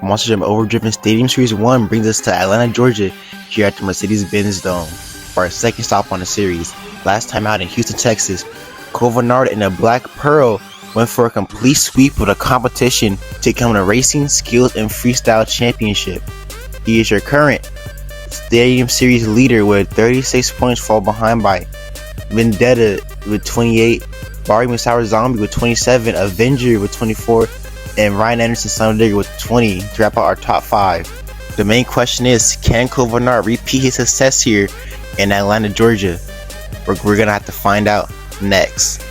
Monster Jam Overdriven Stadium Series 1 brings us to Atlanta, Georgia, here at the Mercedes-Benz Dome, for our second stop on the series. Last time out in Houston, Texas, Covernard and the Black Pearl went for a complete sweep of the competition, taking home the Racing, Skills, and Freestyle Championship. He is your current Stadium Series leader with 36 points, followed behind by Vendetta with 28, Barry Musauer Zombie with 27, Avenger with 24, and Ryan Anderson Sundigger with 20 to wrap out our top 5. The main question is, can Covernard repeat his success here in Atlanta, Georgia? We're gonna have to find out next.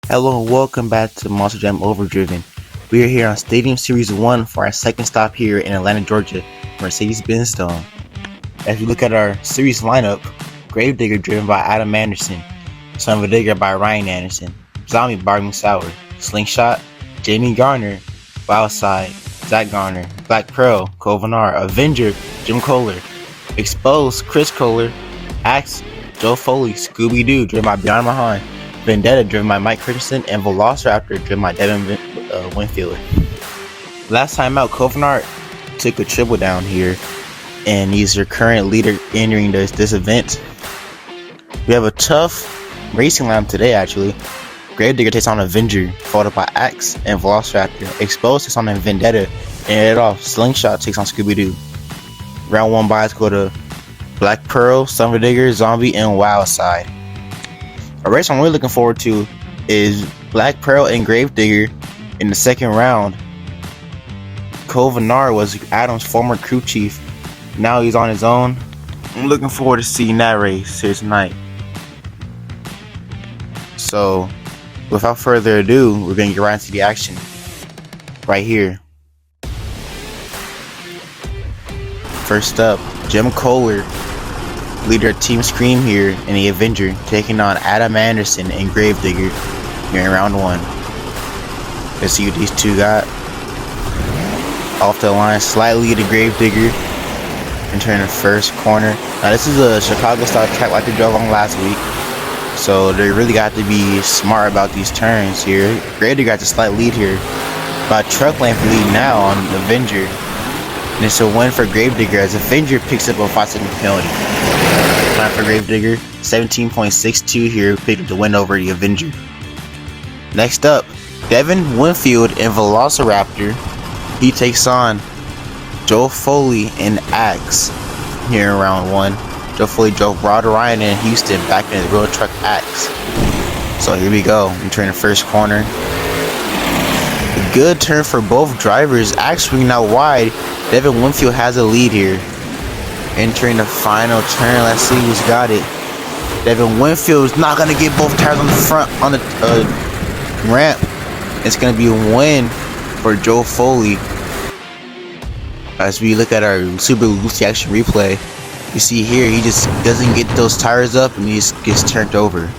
Hello and welcome back to Monster Jam Overdriven. We are here on Stadium Series 1 for our second stop here in Atlanta, Georgia, Mercedes-Benz Dome. As we look at our series lineup, Gravedigger driven by Adam Anderson, Son of a Digger by Ryan Anderson, Zombie Barry Musauer, Slingshot, Jamie Garner, Wildside, Zach Garner, Black Pearl, Covernard, Avenger, Jim Kohler, Exposed, Chris Kohler, Axe, Joe Foley, Scooby-Doo driven by Beyond Mahan, Vendetta driven by Mike Christensen, and Velociraptor driven by Devin Winfield. Last time out, Covernard took a triple down here, and he's your current leader entering this event. We have a tough racing lineup today, actually. Gravedigger takes on Avenger, followed by Axe and Velociraptor. Exposed takes on Vendetta, and it off. Slingshot takes on Scooby-Doo. Round 1 buys go to Black Pearl, Son of a Digger, Zombie, and Wildside. A race I'm really looking forward to is Black Pearl and Gravedigger in the second round. Covernard was Adam's former crew chief. Now he's on his own. I'm looking forward to seeing that race here tonight. So, without further ado, we're going to get right into the action. Right here. First up, Jim Kohler, leader of Team Scream here in the Avenger, taking on Adam Anderson and Gravedigger here in round 1. Let's see what these two got. Off the line, slightly to Gravedigger, entering the first corner. Now this is a Chicago style track like they drove on last week, so they really got to be smart about these turns here. Gravedigger got a slight lead here, about truck length lead now on Avenger. And it's a win for Gravedigger as Avenger picks up a 5-second penalty. Time for Gravedigger, 17.62 here, picked up the win over the Avenger. Next up, Devin Winfield and Velociraptor. He takes on Joe Foley and Axe here in round 1. Joe Foley drove Rod Ryan in Houston back in his road truck Axe. So here we go, entering the first corner. A good turn for both drivers. Axe swinging out wide. Devin Winfield has a lead here. Entering the final turn, let's see who's got it. Devin Winfield is not going to get both tires on the front on the ramp. It's going to be a win for Joe Foley. As we look at our Super Lucy action replay, you see here he just doesn't get those tires up and he just gets turned over.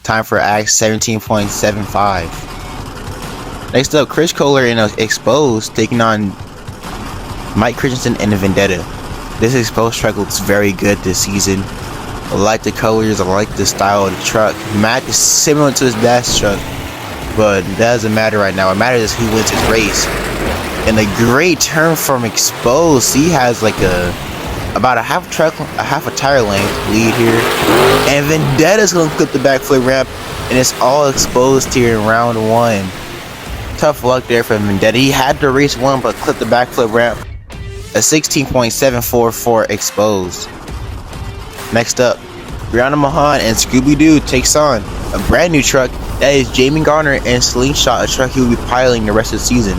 Time for Axe, 17.75. Next up, Chris Kohler in Exposed taking on Mike Christensen and the Vendetta. This Exposed truck looks very good this season. I like the colors, I like the style of the truck. Matt is similar to his dad's truck, but that doesn't matter right now. What matters is who wins his race. And a great turn from Exposed. He has like about a half a tire length lead here. And Vendetta's gonna clip the backflip ramp, and it's all Exposed here in round 1. Tough luck there for Vendetta. He had to race 1 but clipped the backflip ramp. A 16.744 Exposed. Next up, Brianna Mahan and Scooby-Doo takes on a brand new truck that is Jamie Garner and Slingshot, a truck he will be piloting the rest of the season.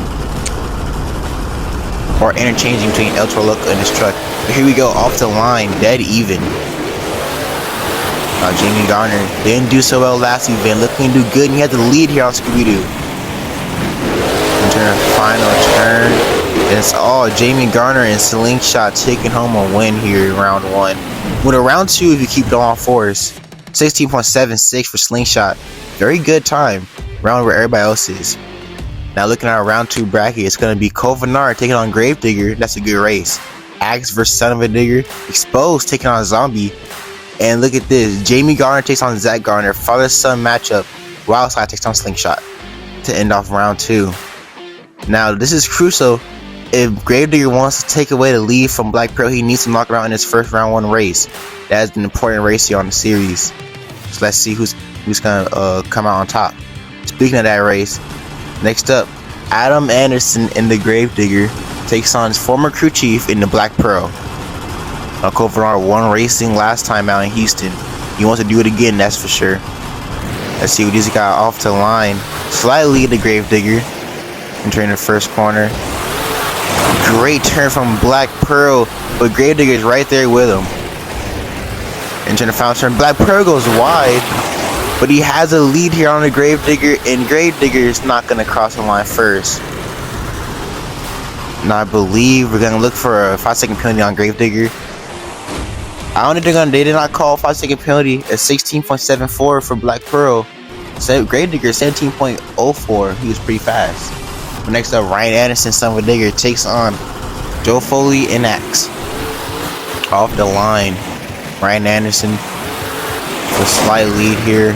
Or interchanging between El Toro Loco and his truck. But here we go, off the line, dead even. Jamie Garner didn't do so well last event, looking to do good, and he had the lead here on Scooby-Doo. Turn final turn. It's all Jamie Garner and Slingshot taking home a win here in round 1. With a round 2 if you keep it on all fours. 16.76 for Slingshot. Very good time. Round where everybody else is. Now looking at our round 2 bracket, it's going to be Kovanar taking on Gravedigger. That's a good race. Axe versus Son of a Digger. Exposed taking on Zombie. And look at this. Jamie Garner takes on Zach Garner. Father-son matchup. Wildside takes on Slingshot. To end off round 2. Now this is crucial. If Gravedigger wants to take away the lead from Black Pearl, he needs to knock her out in his first round 1 race. That is an important race here on the series. So let's see who's gonna come out on top. Speaking of that race, next up, Adam Anderson in the Gravedigger takes on his former crew chief in the Black Pearl. Kovanar won racing last time out in Houston. He wants to do it again, that's for sure. Let's see what these got off the line. Slightly the Gravedigger. Entering the first corner. Great turn from Black Pearl, but Gravedigger is right there with him. Entering the final turn. Black Pearl goes wide, but he has a lead here on the Gravedigger, and Gravedigger is not going to cross the line first. Now I believe we're going to look for a 5-second penalty on Gravedigger. I don't think they did not call 5-second penalty at 16.74 for Black Pearl. So Gravedigger 17.04. He was pretty fast. But next up, Ryan Anderson, Son of a Digger, takes on Joe Foley and Axe. Off the line, Ryan Anderson with a slight lead here.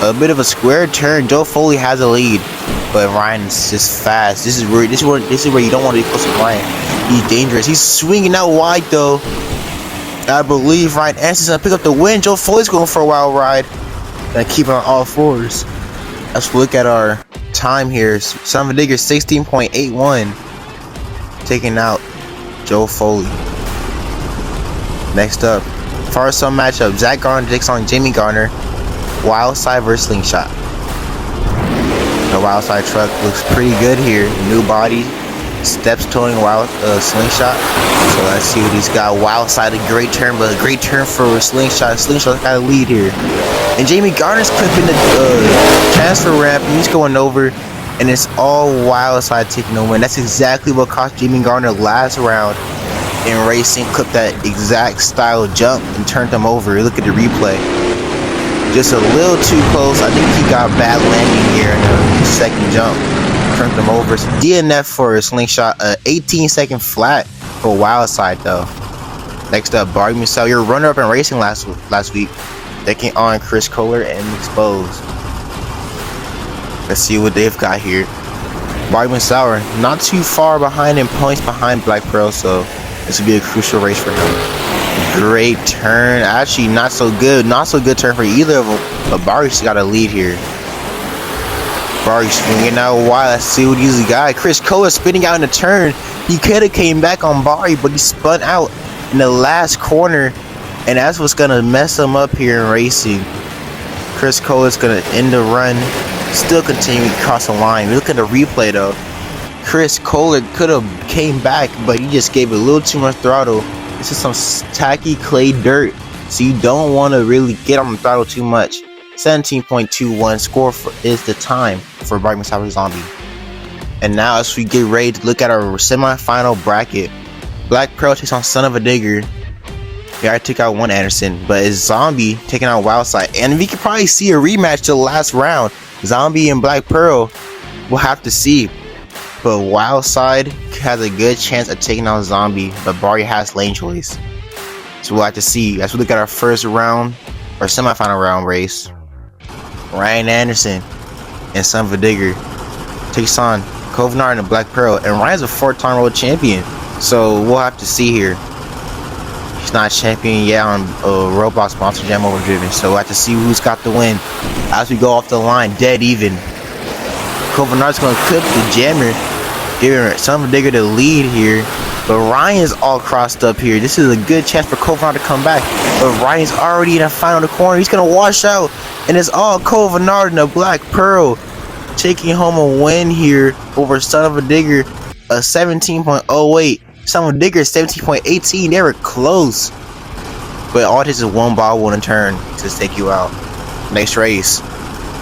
A bit of a square turn. Joe Foley has a lead, but Ryan is just fast. This is where you don't want to be close to Ryan. He's dangerous. He's swinging out wide though. I believe Ryan Anderson's gonna pick up the win. Joe Foley's going for a wild ride. Gonna keep it on all fours. Let's look at our time here. Son of a Digger 16.81 taking out Joe Foley. Next up, far-some matchup, Zach Garner takes on Jamie Garner. Wildside versus Slingshot. The Wildside truck looks pretty good here. New body, steps towing Slingshot. So let's see what he's got. Wildside, a great turn, but a great turn for Slingshot. Slingshot's got a lead here. And Jamie Garner's clipping the transfer ramp, and he's going over, and it's all Wildside taking the win. That's exactly what cost Jamie Garner last round in racing. Clipped that exact style jump and turned him over. Look at the replay. Just a little too close. I think he got bad landing here in the second jump. Turned him over. So DNF for a Slingshot. 18-second flat for Wildside though. Next up, Barry Musell, your runner-up in racing last week. Taking on Chris Kohler and Exposed. Let's see what they've got here. Barry Musell not too far behind in points behind Black Pearl, so this will be a crucial race for him. Great turn. Actually, not so good turn for either of them, but Barry's got a lead here. Barry swinging out wide. Let's see what he's got. Chris Kohler spinning out in the turn. He could have came back on Barry, but he spun out in the last corner, and that's what's gonna mess him up here in racing. Chris Kohler's gonna end the run, still continuing to cross the line. Look at the replay though. Chris Kohler could have came back, but he just gave it a little too much throttle. This is some tacky clay dirt, so you don't want to really get on the throttle too much. 17.21 score is the time for Barry Musell Zombie. And now as we get ready to look at our semi-final bracket, Black Pearl takes on Son of a Digger. Yeah, I took out one Anderson, but it's Zombie taking out Wildside. And we could probably see a rematch to the last round. Zombie and Black Pearl, we'll have to see. But Wildside has a good chance of taking out Zombie, but Barry has lane choice. So we'll have to see. As we look at our first round, or semi-final round race, Ryan Anderson and Son of a Digger takes on Kovanar and the Black Pearl. And Ryan's a 4-time world champion, so we'll have to see here. He's not champion yet on Roblox sponsor Jam Overdriven, so we'll have to see who's got the win. As we go off the line, dead even. Kovanar's going to clip the jammer, giving Son of a Digger the lead here, But Ryan's all crossed up here. This is a good chance for Kovanar to come back. But Ryan's already in the final of the corner. He's going to wash out. And it's all Kovanar in the Black Pearl taking home a win here over Son of a Digger, a 17.08. Son of a Digger 17.18. They were close. But all it takes is one ball, one turn to take you out. Next race,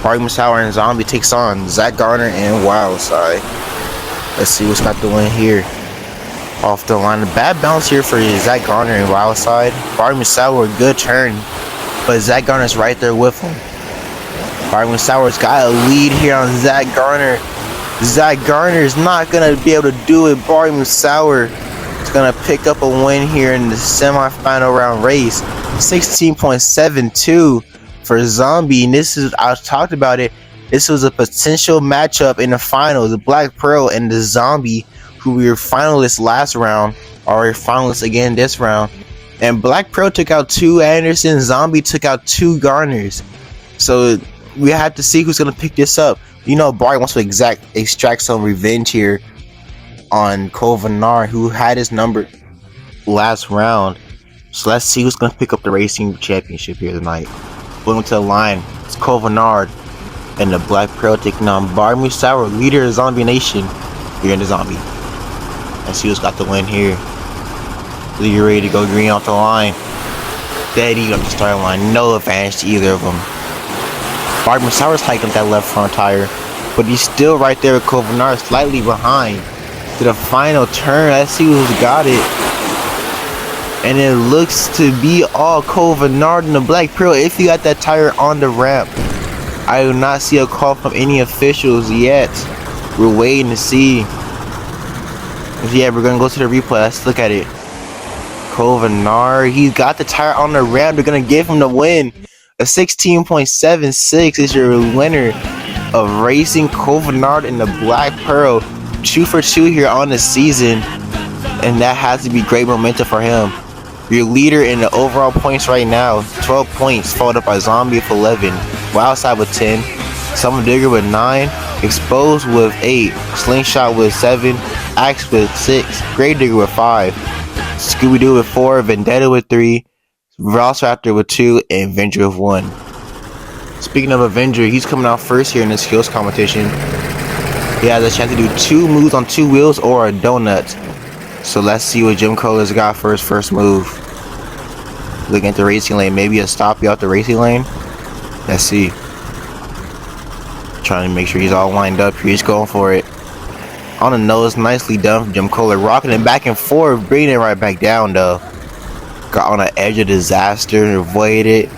Barry Musauer and Zombie takes on Zach Garner and Wildside. Let's see what's got the win here. Off the line, a bad bounce here for Zach Garner and Wildside. Barry Musauer, good turn, but Zach Garner's right there with him. Barry Musauer's got a lead here on Zach Garner. Zach Garner is not gonna be able to do it. Barry Musauer is gonna pick up a win here in the semifinal round race. 16.72 for Zombie, and this is, I talked about it, this was a potential matchup in the final, the Black Pearl and the Zombie, who we were finalists last round, or finalists again this round. And Black Pearl took out 2 Anderson, Zombie took out 2 Garners. So we have to see who's gonna pick this up. You know, Barry wants to extract some revenge here on Kovanar, who had his number last round. So let's see who's gonna pick up the racing championship here tonight. Going to the line, it's Kovanar and the Black Pearl taking on Barry Musauer, leader of Zombie Nation, here in the Zombie. Let's see who's got the win here. So you're ready to go green off the line. Steady up the starting line, no advantage to either of them. Barry Musauer's hiking up that left front tire, but he's still right there with Kovanar, slightly behind. To the final turn, let's see who's got it. And it looks to be all Kovanar in the Black Pearl if he got that tire on the ramp. I do not see a call from any officials yet. We're waiting to see. Yeah, we're gonna go to the replay. Let's look at it. Kovanar, he's got the tire on the ramp. They're gonna give him the win. A 16.76 is your winner of racing Kovanar in the Black Pearl. 2 for 2 here on the season, and that has to be great momentum for him. Your leader in the overall points right now, 12 points, followed up by Zombie with 11, Wildside with 10, Son Digger with 9, Exposed with 8, Slingshot with 7, Axe with 6, Grave Digger with 5, Scooby-Doo with 4, Vendetta with 3, Velociraptor with 2, and Avenger with 1. Speaking of Avenger, he's coming out first here in the skills competition. He has a chance to do 2 moves on 2 wheels or a donut. So let's see what Jim Kohler's got for his first move. Looking at the racing lane, maybe a stop you out the racing lane. Let's see. Trying to make sure he's all lined up here. He's going for it. On the nose, nicely done from Jim Kohler. Rocking it back and forth, bringing it right back down though. Got on the edge of disaster, avoided it.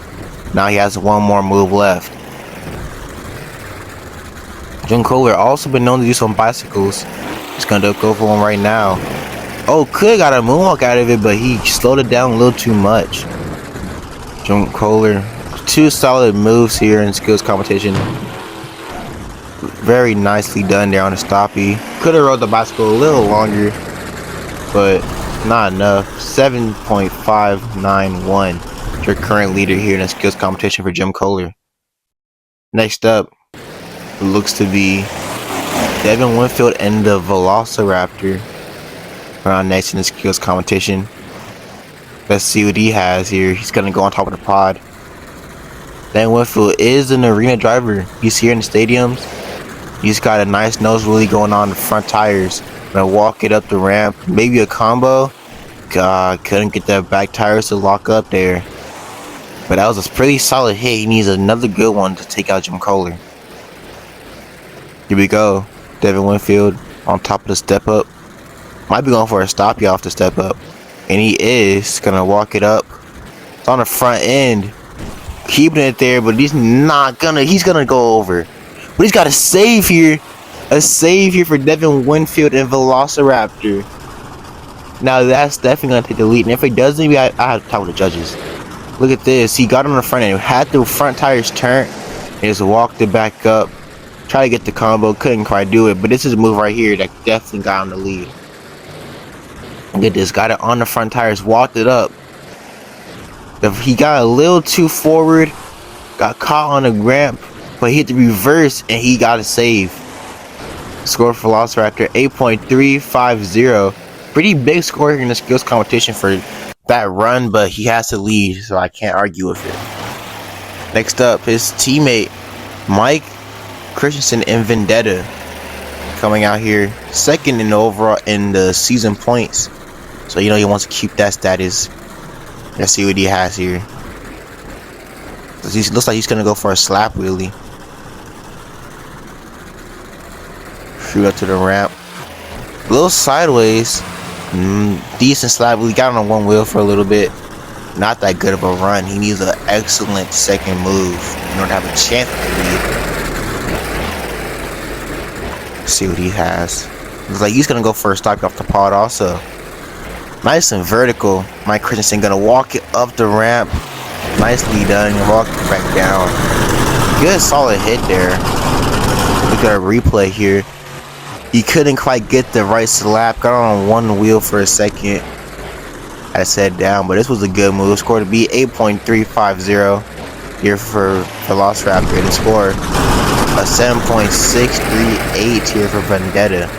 Now he has one more move left. Jim Kohler also been known to do some bicycles. He's gonna go for one right now. Oh, could got a moonwalk out of it, but he slowed it down a little too much. Jim Kohler, 2 solid moves here in skills competition. Very nicely done there on the stoppie. Could have rode the bicycle a little longer, but not enough. 7.591. Your current leader here in the skills competition for Jim Kohler. Next up, it looks to be Devin Winfield and the Velociraptor. Around next in the skills competition. Let's see what he has here. He's gonna go on top of the pod. Devin Winfield is an arena driver. He's here in the stadiums. He's got a nice nose wheelie going on the front tires. Gonna walk it up the ramp. Maybe a combo. God, couldn't get that back tires to lock up there. But that was a pretty solid hit. He needs another good one to take out Jim Kohler. Here we go. Devin Winfield on top of the step up. Might be going for a stop you off the step up. And he is gonna walk it up. It's on the front end. Keeping it there, but he's gonna go over. But he's got a save here. A save here for Devin Winfield and Velociraptor. Now that's definitely gonna take the lead. And if it doesn't, I have to talk with the judges. Look at this. He got on the front end, had the front tires turned, and just walked it back up. Try to get the combo, couldn't quite do it. But this is a move right here that definitely got him the lead. Look at this, got it on the front tires, walked it up. He got a little too forward, got caught on the ramp, but he hit the reverse and he got a save. Score for Velociraptor 8.350. Pretty big score here in the skills competition for that run, but he has to lead, so I can't argue with it. Next up, his teammate Mike Christensen in Vendetta, coming out here second in the overall in the season points. So you know he wants to keep that status. Let's see what he has here. He looks like he's gonna go for a slap wheelie. Shoot up to the ramp. A little sideways. Decent slap wheelie. Got on one wheel for a little bit. Not that good of a run. He needs an excellent second move in order to have a chance to lead. Let's see what he has. Looks like he's gonna go for a stop off the pod also. Nice and vertical. Mike Christensen gonna walk it up the ramp. Nicely done. Walk it back down. Good solid hit there. Look at a replay here. He couldn't quite get the right slap. Got on one wheel for a second. Had to set down, but this was a good move. Score to be 8.350 here for Velociraptor. The score a 7.638 here for Vendetta.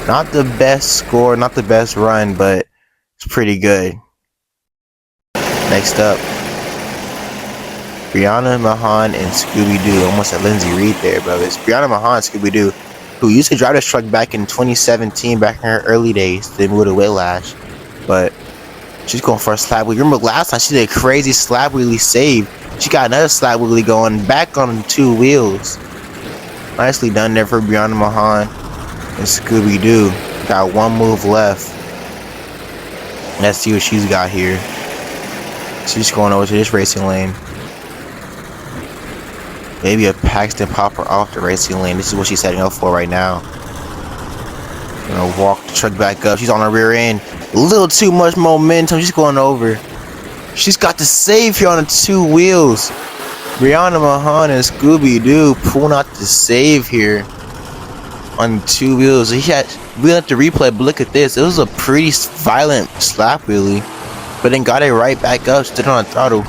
Not the best score, not the best run, but it's pretty good. Next up, Brianna Mahan and Scooby-Doo. Almost a Lindsay Reed there, but it's Brianna Mahan and Scooby-Doo, who used to drive this truck back in 2017, back in her early days. They moved to Whiplash, but she's going for a slap wheelie. Remember last time she did a crazy slap wheelie save? She got another slap wheelie going back on 2 wheels. Nicely done there for Brianna Mahan and Scooby-Doo. Got one move left. Let's see what she's got here. She's going over to this racing lane. Maybe a Paxton popper off the racing lane. This is what she's setting up for right now. Gonna walk the truck back up. She's on her rear end. A little too much momentum. She's going over. She's got the save here on the 2 wheels. Brianna Mahan and Scooby-Doo pulling out the save here on 2 wheels. We have to replay, but look at this. It was a pretty violent slap wheelie, but then got it right back up, stood on the throttle.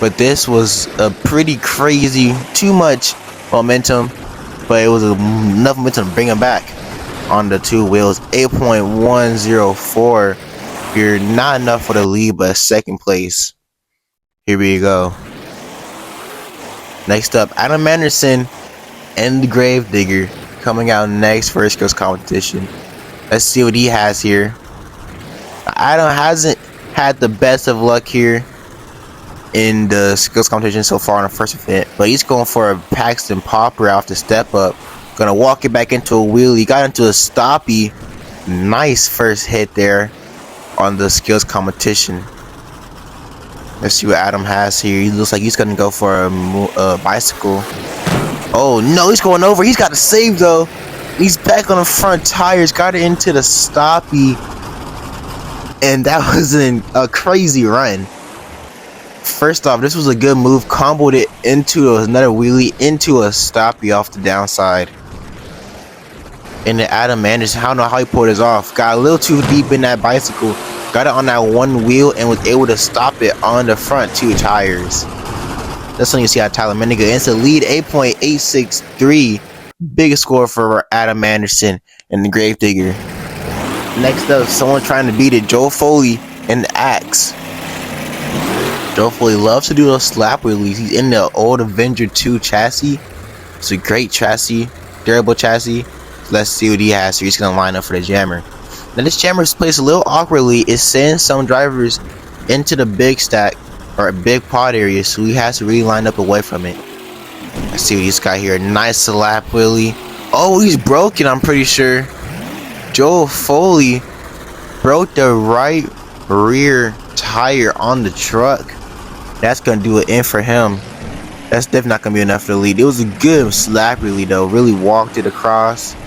But this was a pretty crazy, too much momentum, but it was enough momentum to bring him back on the 2 wheels. 8.104 here, not enough for the lead, but second place. Here we go. Next up, Adam Anderson and the Gravedigger coming out next for his skills competition. Let's see what he has here. Adam hasn't had the best of luck here in the skills competition so far in the first event, but he's going for a Paxton popper off the step up. Gonna walk it back into a wheelie. Got into a stoppie. Nice first hit there on the skills competition. Let's see what Adam has here. He looks like he's gonna go for a bicycle. Oh no, he's going over. He's got a save though. He's back on the front tires. Got it into the stoppie, and that was a crazy run. First off, this was a good move. Comboed it into another wheelie into a stoppie off the downside. And then Adam Anderson, I don't know how he pulled this off. Got a little too deep in that bicycle. Got it on that one wheel and was able to stop it on the front 2 tires. That's when you see how Tyler Mendiga ends the lead, 8.863. Biggest score for Adam Anderson and the Gravedigger. Next up, someone trying to beat it, Joe Foley and the Axe. Joe Foley loves to do those slap wheelies. He's in the old Avenger 2 chassis. It's a great chassis, durable chassis. Let's see what he has here. He's going to line up for the jammer. Now this jammer is placed a little awkwardly. It sends some drivers into the big stack or a big pod area, so he has to really line up away from it. Let's see what he's got here. Nice slap wheelie. Oh, he's broken, I'm pretty sure. Joe Foley broke the right rear tire on the truck. That's going to do it in for him. That's definitely not going to be enough for the lead. It was a good slap wheelie though. Really walked it across. I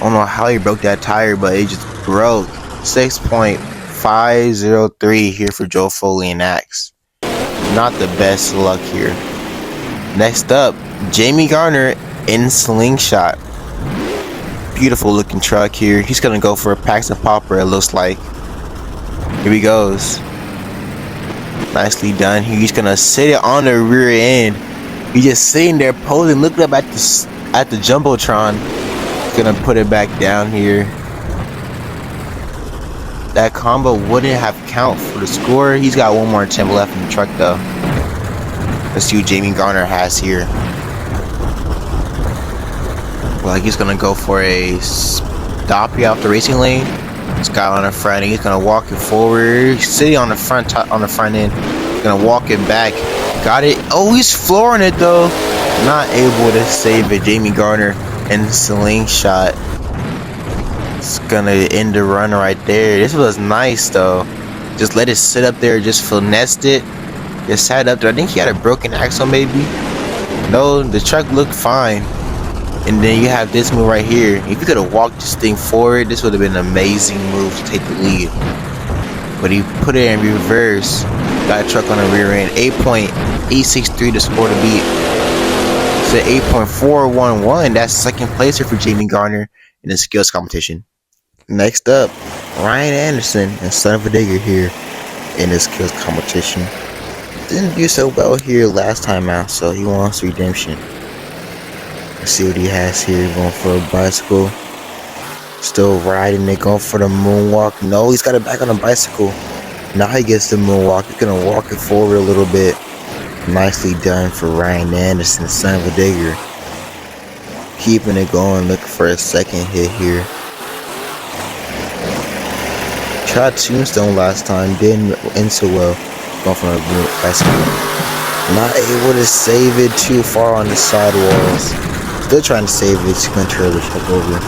don't know how he broke that tire, but it just broke. 6.503 here for Joe Foley and Axe. Not the best luck here. Next up, Jamie Garner in Slingshot. Beautiful looking truck here. He's gonna go for a Paxton popper, it looks like. Here he goes. Nicely done. He's gonna sit it on the rear end. He's just sitting there posing, looking up at the Jumbotron. Gonna put it back down here. that combo wouldn't have count for the score. He's got one more attempt left in the truck though. Let's see what Jamie Garner has here. Like he's gonna go for a stoppie off the racing lane. This guy on the front end, he's gonna walk it forward. He's sitting on the front end. He's gonna walk it back. Got it. Oh, he's flooring it though. Not able to save it. Jamie Garner and slingshot. It's gonna end the run right there. This was nice though. Just let it sit up there. Just finessed it. Just sat up there. I think he had a broken axle maybe. No, the truck looked fine. And then you have this move right here. If you could have walked this thing forward, this would have been an amazing move to take the lead. But he put it in reverse. Got a truck on the rear end. 8.863 to score to beat. So 8.411. That's second place here for Jamie Garner in the skills competition. Next up, Ryan Anderson and Son of a Digger here in the skills competition. Didn't do so well here last time out, so he wants redemption. Let's see what he has here. Going for a bicycle. Still riding it. Going for the moonwalk. No, he's got it back on the bicycle. Now he gets the moonwalk. He's going to walk it forward a little bit. Nicely done for Ryan Anderson, Son of a Digger. Keeping it going. Looking for a second hit here. Tried Tombstone last time. Didn't end so well. Going for a bicycle. Not able to save it too far on the sidewalls. Still trying to save it. It's going to turn the truck over.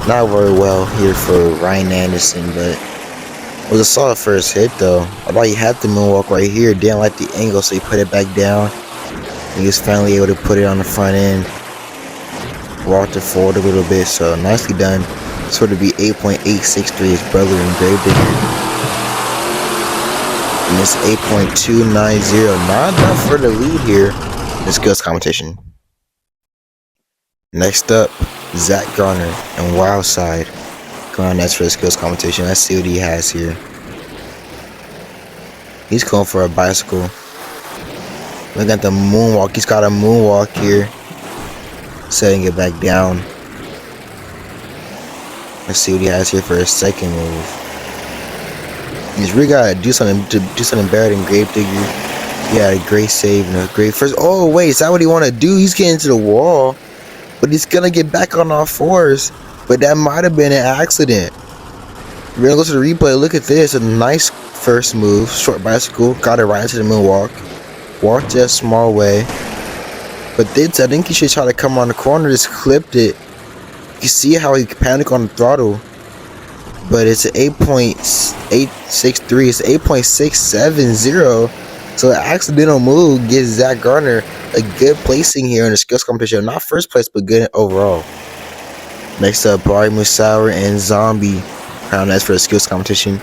Not very well here for Ryan Anderson, but it was a solid first hit though. I thought he had the moonwalk right here. Didn't like the angle, so he put it back down. He was finally able to put it on the front end. Walked it forward a little bit, so nicely done. Sort of be 8.863 his brother in Gravedigger. And it's 8.290. Not enough for the lead here in the skills competition. Next up, Zach Garner and Wildside. Going next for the skills competition. Let's see what he has here. He's going for a bicycle. Look at the moonwalk. He's got a moonwalk here. Setting it back down. Let's see what he has here for his second move. He's really gotta do something better than Gravedigger. He had a great save and a great first. Oh wait, is that what he want to do? He's getting to the wall. But he's gonna get back on all fours. But that might have been an accident. We're gonna go to the replay. Look at this. A nice first move. Short bicycle. Got it right into the moonwalk. Walked it a small way. But this, I think he should try to come on the corner. Just clipped it. You see how he panicked on the throttle. But it's an 8.863. It's 8.670. So the accidental move gives Zach Garner a good placing here in the skills competition. Not first place, but good overall. Next up, Bari Musawa and Zombie. Crown that's for the skills competition.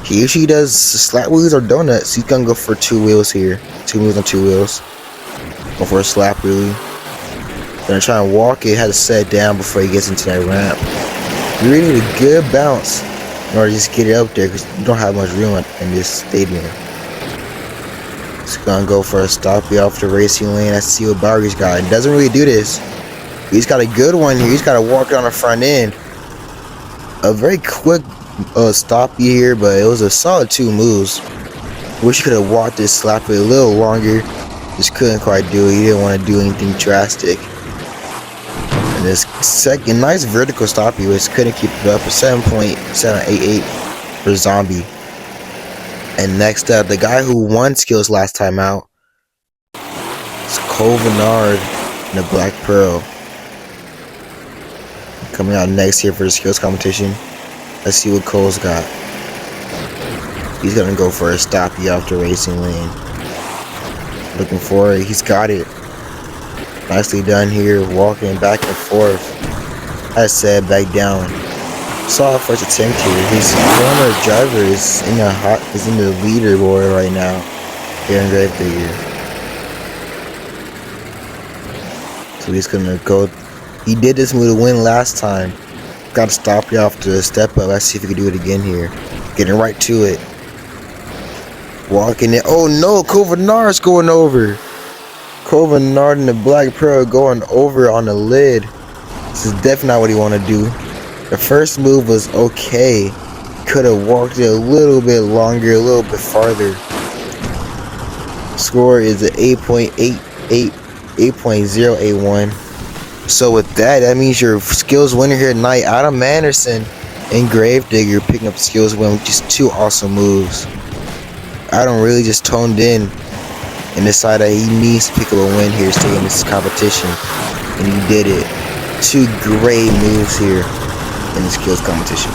He usually does slap wheels or donuts. He's gonna go for 2 wheels here. 2 moves on 2 wheels. Go for a slap wheelie. Gonna try and walk it. Had to set it down before he gets into that ramp. You really need a good bounce in order to just get it up there because you don't have much room in this stadium. He's gonna go for a stoppie off the racing lane. Let's see what Bari's got. He doesn't really do this. He's got a good one here. He's got to walk it on the front end. A very quick stoppie here, but it was a solid 2 moves. Wish he could have walked this slap it a little longer. Just couldn't quite do it. He didn't want to do anything drastic. And this second nice vertical stoppie, which couldn't keep it up. A 7.788 for Zombie. And next up, the guy who won skills last time out. It's Cole Bernard in the Black Pearl. Coming out next here for the skills competition. Let's see what Cole's got. He's gonna go for a stoppie off the racing lane. Looking for it. He's got it. Nicely done here. Walking back and forth. I said back down. Saw first attempt here. His former driver is in the leaderboard right now. Here in Gravedigger. So he's gonna go. He did this move to win last time. Got to stop you off to the step up. Let's see if he can do it again here. Getting right to it. Walking it. Oh no, Cole Bernard's going over. Cole Bernard in the Black Pearl going over on the lid. This is definitely not what he want to do. The first move was okay. could have walked it a little bit longer, a little bit farther. Score is an 8.081. So with that means your skills winner here tonight, Adam Anderson and Gravedigger picking up skills win with just 2 awesome moves. Adam really just toned in and decided he needs to pick up a win here to stay in this competition, and he did it. 2 great moves here in the skills competition.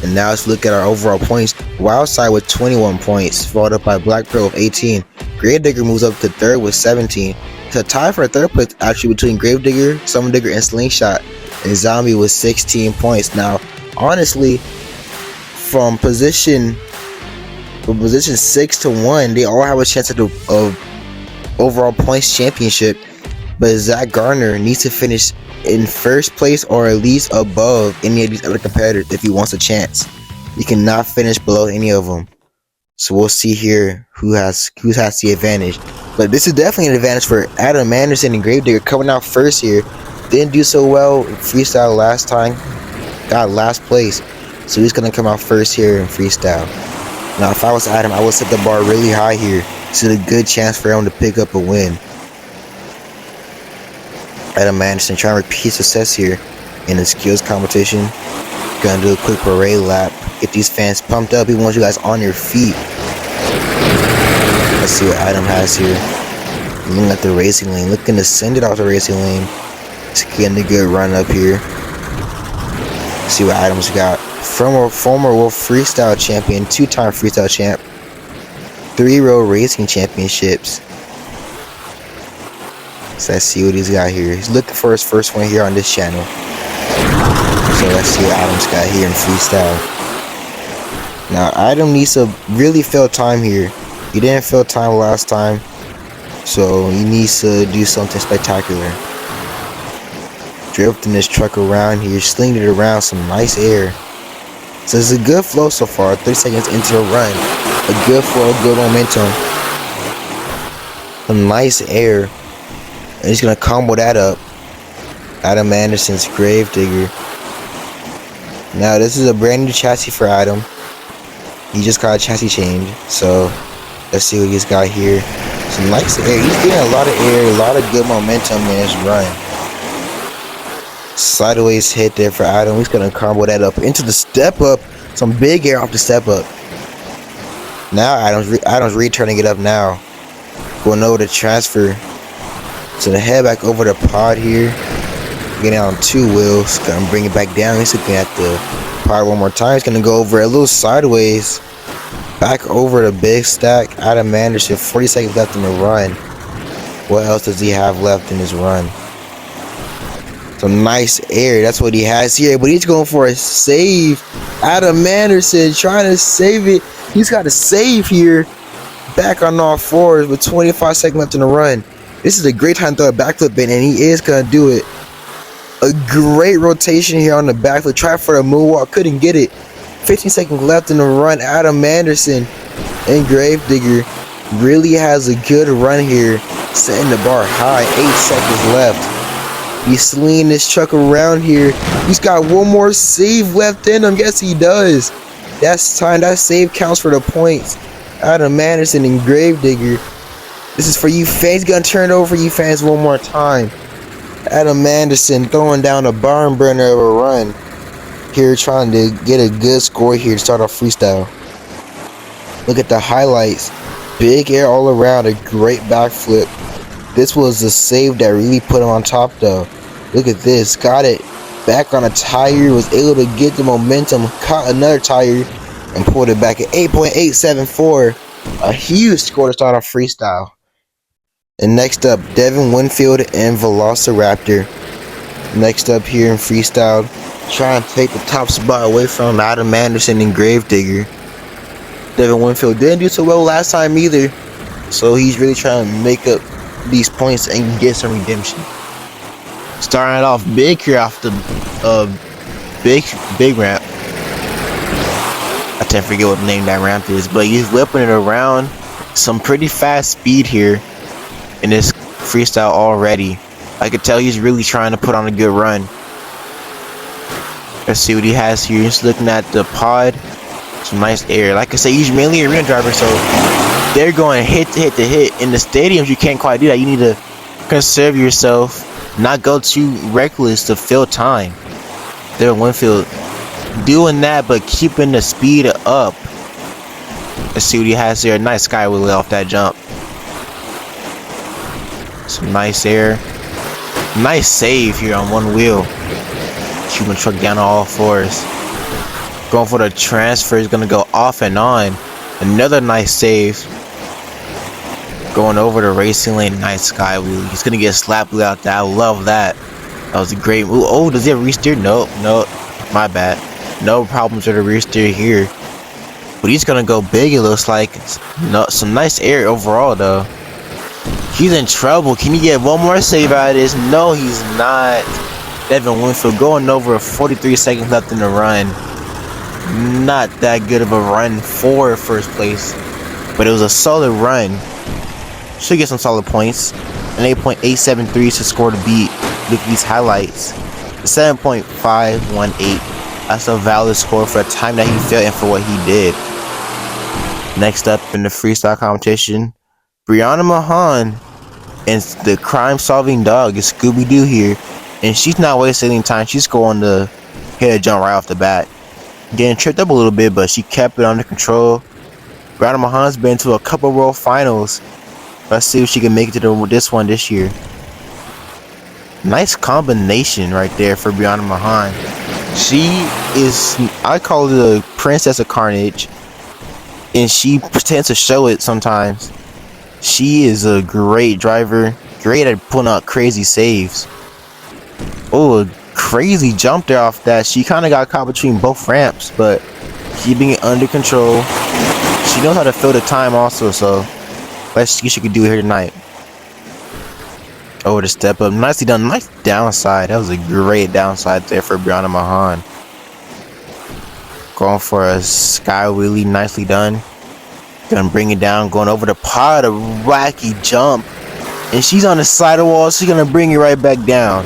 And now let's look at our overall points. Wildside with 21 points, followed up by Black Pearl with 18. Gravedigger moves up to 3rd with 17. It's a tie for 3rd place actually between Gravedigger, Summon Digger, and Slingshot, and Zombie with 16 points. Now, honestly, from position 6 to 1, they all have a chance of overall points championship, but Zach Garner needs to finish in 1st place or at least above any of these other competitors if he wants a chance. He cannot finish below any of them. So we'll see here who has the advantage. But this is definitely an advantage for Adam Anderson and Gravedigger coming out first here. Didn't do so well in freestyle last time. Got last place. So he's going to come out first here in freestyle. Now if I was Adam, I would set the bar really high here. This is a good chance for him to pick up a win. Adam Anderson trying to repeat success here in the skills competition. Gonna do a quick parade lap. Get these fans pumped up. He wants you guys on your feet. Let's see what Adam has here. Looking at the racing lane. Looking to send it off the racing lane. He's getting a good run up here. Let's see what Adam's got. Former World Freestyle Champion, 2-time Freestyle Champ, 3 Road Racing Championships. So let's see what he's got here. He's looking for his first one here on this channel. So let's see what Adam's got here in freestyle. Now Adam needs to really fill time here. He didn't fill time last time, so he needs to do something spectacular. Drifting this truck around here, slinging it around, some nice air. So it's a good flow so far. 30 seconds into the run, a good flow, good momentum, some nice air. And he's gonna combo that up. Adam Anderson's Gravedigger. Now this is a brand new chassis for Adam. He just got a chassis change. So let's see what he's got here. Some nice air. He's getting a lot of air, a lot of good momentum in his run. Sideways hit there for Adam. He's gonna combo that up into the step up. Some big air off the step up. Now Adam's returning it up now. Going over the transfer. So the head back over the pod here. Getting on 2 wheels. Gonna bring it back down. He's looking at the pod one more time. He's gonna go over a little sideways. Back over the big stack. Adam Anderson, 40 seconds left in the run. What else does he have left in his run? Some nice air. That's what he has here. But he's going for a save. Adam Anderson trying to save it. He's got a save here. Back on all 4s with 25 seconds left in the run. This is a great time to throw a backflip in, and he is going to do it. A great rotation here on the backflip. Try for a moonwalk. Couldn't get it. 15 seconds left in the run. Adam Anderson and Gravedigger really has a good run here. Setting the bar high. 8 seconds left. He's slinging this truck around here. He's got one more save left in him. Yes, he does. That's time. That save counts for the points. Adam Anderson and Gravedigger. This is for you fans. Gonna turn it over for you fans one more time. Adam Anderson throwing down a barn burner of a run. Here trying to get a good score here to start off freestyle. Look at the highlights. Big air all around. A great backflip. This was the save that really put him on top though. Look at this. Got it back on a tire. Was able to get the momentum. Caught another tire and pulled it back at 8.874. A huge score to start off freestyle. And next up, Devin Winfield and Velociraptor. Next up here in freestyle, trying to take the top spot away from Adam Anderson and Gravedigger. Devin Winfield didn't do so well last time either, so he's really trying to make up these points and get some redemption. Starting it off big here off the big ramp. I can't forget what the name that ramp is, but he's whipping it around. Some pretty fast speed here in this freestyle already. I could tell he's really trying to put on a good run. Let's see what he has here. He's looking at the pod. Some nice air. Like I said, he's mainly a arena driver, so they're going hit to hit to hit. In the stadiums, you can't quite do that. You need to conserve yourself, not go too reckless to fill time. They're in Winfield doing that, but keeping the speed up. Let's see what he has here. Nice sky wheel off that jump. Some nice air. Nice save here on one wheel. Keeping the truck down on all fours. Going for the transfer. He's going to go off and on. Another nice save. Going over the racing lane. Nice sky wheel. He's going to get slapped out there. I love that. That was a great move. Oh, does he have rear steer? Nope. Nope. My bad. No problems with the rear steer here. But he's going to go big, it looks like. No, some nice air overall, though. He's in trouble. Can he get one more save out of this? No, he's not. Devin Winfield going over 43 seconds left in the run. Not that good of a run for first place. But it was a solid run. Should get some solid points. An 8.873 to score to beat. Look at these highlights. 7.518. That's a valid score for the time that he failed and for what he did. Next up in the freestyle competition, Brianna Mahan and the crime-solving dog is Scooby-Doo here. And she's not wasting any time. She's going to hit a jump right off the bat. Getting tripped up a little bit, but she kept it under control. Brianna Mahan's been to a couple world finals. Let's see if she can make it to this one this year. Nice combination right there for Brianna Mahan. She is, I call her the princess of carnage, and she pretends to show it sometimes. She is a great driver, great at pulling out crazy saves. Oh, a crazy jump there off that. She kind of got caught between both ramps, but keeping it under control. She knows how to fill the time also, so let's see what she can do here tonight. Oh, the step up. Nicely done. Nice downside. That was a great downside there for Brianna Mahan. Going for a sky wheelie. Nicely done. Gonna bring it down. Going over the pod. A wacky jump. And she's on the side of the wall. She's gonna bring it right back down.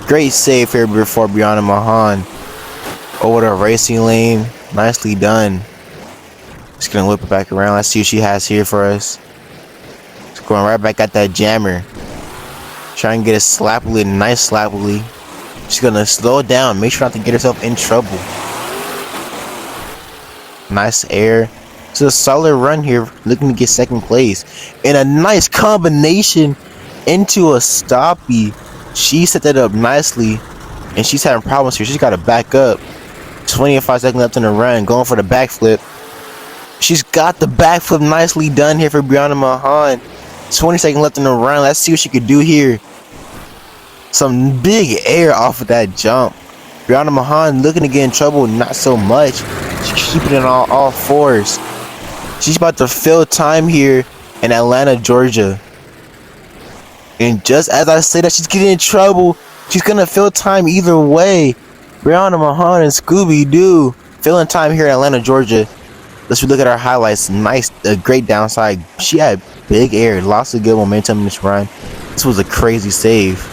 Great save here before Brianna Mahan. Over the racing lane. Nicely done. Just gonna whip it back around. Let's see what she has here for us. Going right back at that jammer. Trying to get a slap wheelie, nice slap wheelie. She's gonna slow it down, make sure not to get herself in trouble. Nice air. It's a solid run here, looking to get second place. And a nice combination into a stoppie. She set that up nicely, and she's having problems here. She's got to back up. 25 seconds left in the run, going for the backflip. She's got the backflip nicely done here for Brianna Mahan. 20 seconds left in the run. Let's see what she could do here. Some big air off of that jump. Brianna Mahan looking to get in trouble. Not so much. She's keeping it on all fours. She's about to fill time here in Atlanta, Georgia. And just as I say that she's getting in trouble, she's going to fill time either way. Brianna Mahan and Scooby-Doo filling time here in Atlanta, Georgia. Let's look at our highlights. Nice, a great downside. She had big air, lots of good momentum in this run. This was a crazy save.